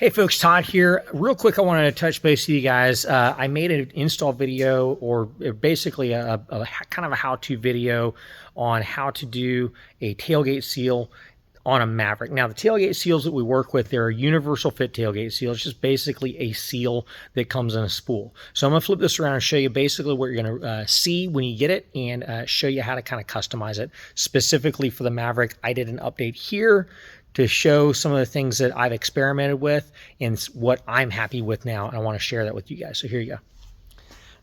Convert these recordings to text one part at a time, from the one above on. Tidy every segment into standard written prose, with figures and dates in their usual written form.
Hey folks, Todd here. Real quick, I wanted to touch base with you guys. I made an install video, or basically a kind of a how-to video on how to do a tailgate seal on a Maverick. Now, the tailgate seals that we work with, they're a universal fit tailgate seal. It's just basically a seal that comes in a spool. So I'm going to flip this around and show you basically what you're going to see when you get it, and show you how to kind of customize it. Specifically for the Maverick, I did an update here to show some of the things that I've experimented with and what I'm happy with now. And I want to share that with you guys. So here you go.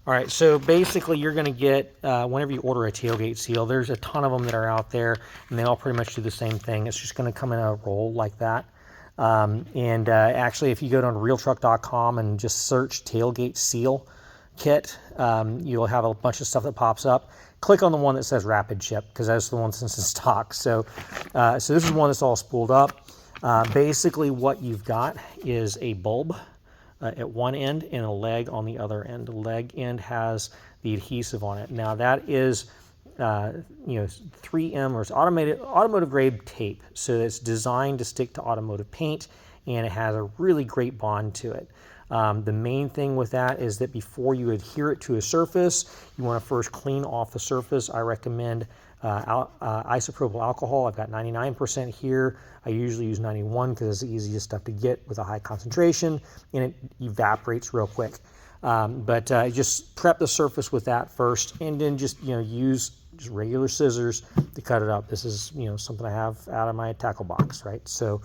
All right, so basically you're going to get, whenever you order a tailgate seal, there's a ton of them that are out there, and they all pretty much do the same thing. It's just going to come in a roll like that. Actually, if you go to RealTruck.com and just search tailgate seal kit, you'll have a bunch of stuff that pops up. Click on the one that says rapid ship, because that's the one that's in stock. So this is one that's all spooled up. Basically what you've got is a bulb at one end and a leg on the other end. The leg end has the adhesive on it. Now that is 3M, or it's automotive grade tape. So it's designed to stick to automotive paint, and it has a really great bond to it. The main thing with that is that before you adhere it to a surface, you want to first clean off the surface. I recommend isopropyl alcohol. I've got 99% here. I usually use 91 because it's the easiest stuff to get with a high concentration, and it evaporates real quick. Just prep the surface with that first, and then just use just regular scissors to cut it up. This is something I have out of my tackle box, right? So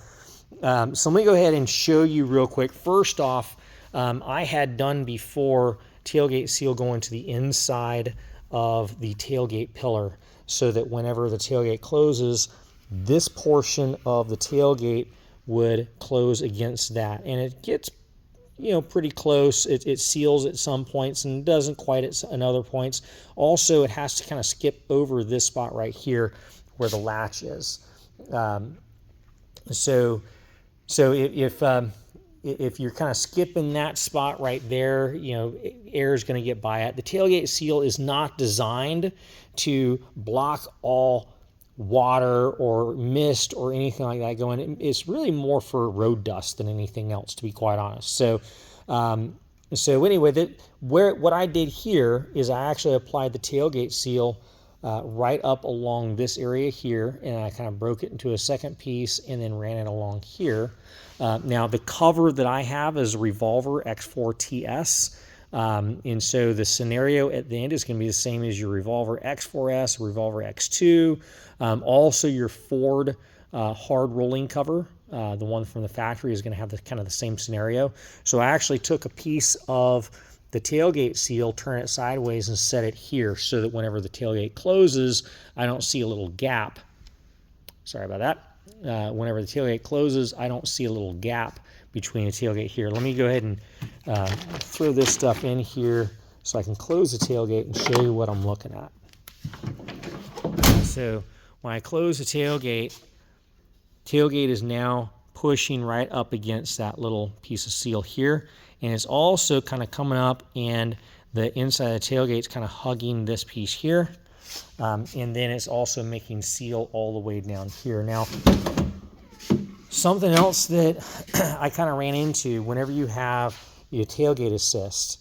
let me go ahead and show you real quick. First off, I had done before tailgate seal going to the inside of the tailgate pillar, so that whenever the tailgate closes, this portion of the tailgate would close against that. And it gets pretty close. It seals at some points and doesn't quite at other points. Also, it has to kind of skip over this spot right here where the latch is. If you're kind of skipping that spot right there, air is going to get by it. The tailgate seal is not designed to block all water or mist or anything like that going. It's really more for road dust than anything else, to be quite honest. So anyway, what I did here is I actually applied the tailgate seal right up along this area here, and I kind of broke it into a second piece and then ran it along here. Now the cover that I have is a Revolver X4TS, and so the scenario at the end is going to be the same as your Revolver X4S, Revolver X2, also your Ford hard rolling cover. The one from the factory is going to have kind of the same scenario. So I actually took a piece of the tailgate seal, turn it sideways, and set it here so that whenever the tailgate closes, I don't see a little gap. Sorry about that. Whenever the tailgate closes, I don't see a little gap between the tailgate here. Let me go ahead and throw this stuff in here so I can close the tailgate and show you what I'm looking at. So when I close the tailgate is now pushing right up against that little piece of seal here, and it's also kind of coming up, and the inside of the tailgate is kind of hugging this piece here, and then it's also making seal all the way down here. Now, something else that I kind of ran into, whenever you have your tailgate assist,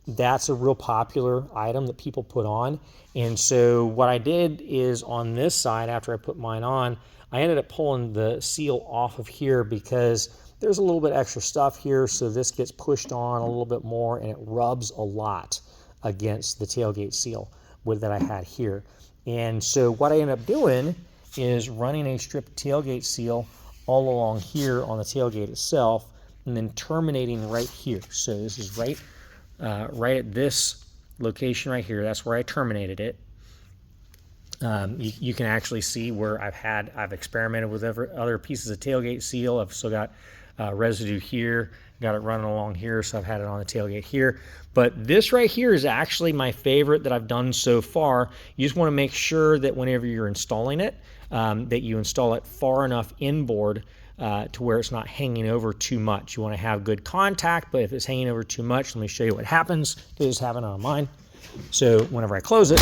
that's a real popular item that people put on. And so what I did is, on this side, after I put mine on, I ended up pulling the seal off of here because there's a little bit extra stuff here, so this gets pushed on a little bit more, and it rubs a lot against the tailgate seal that I had here. And so what I ended up doing is running a strip of tailgate seal all along here on the tailgate itself, and then terminating right here. So this is right at this location right here. That's where I terminated it. You can actually see where I've experimented with other pieces of tailgate seal. I've still got residue here, got it running along here, so I've had it on the tailgate here. But this right here is actually my favorite that I've done so far. You just want to make sure that whenever you're installing it, that you install it far enough inboard to where it's not hanging over too much. You want to have good contact, but if it's hanging over too much, let me show you what happens. This is happening on mine. So whenever I close it,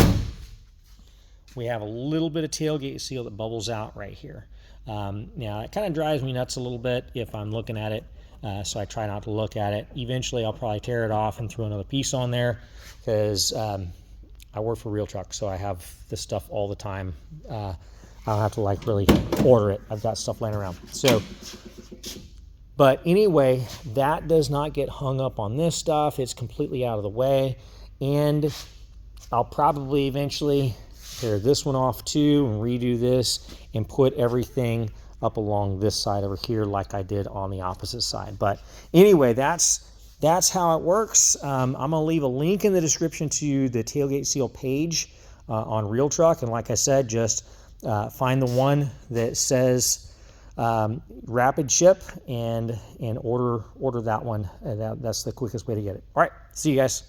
we have a little bit of tailgate seal that bubbles out right here. Now, it kind of drives me nuts a little bit if I'm looking at it, so I try not to look at it. Eventually, I'll probably tear it off and throw another piece on there, because I work for RealTruck, so I have this stuff all the time. I don't have to like really order it. I've got stuff laying around. So, but anyway, that does not get hung up on this stuff. It's completely out of the way. And I'll probably eventually tear this one off too and redo this and put everything up along this side over here like I did on the opposite side. But anyway, that's how it works. I'm going to leave a link in the description to the tailgate seal page on RealTruck. And like I said, just find the one that says rapid ship and order that one. That's the quickest way to get it. All right, see you guys.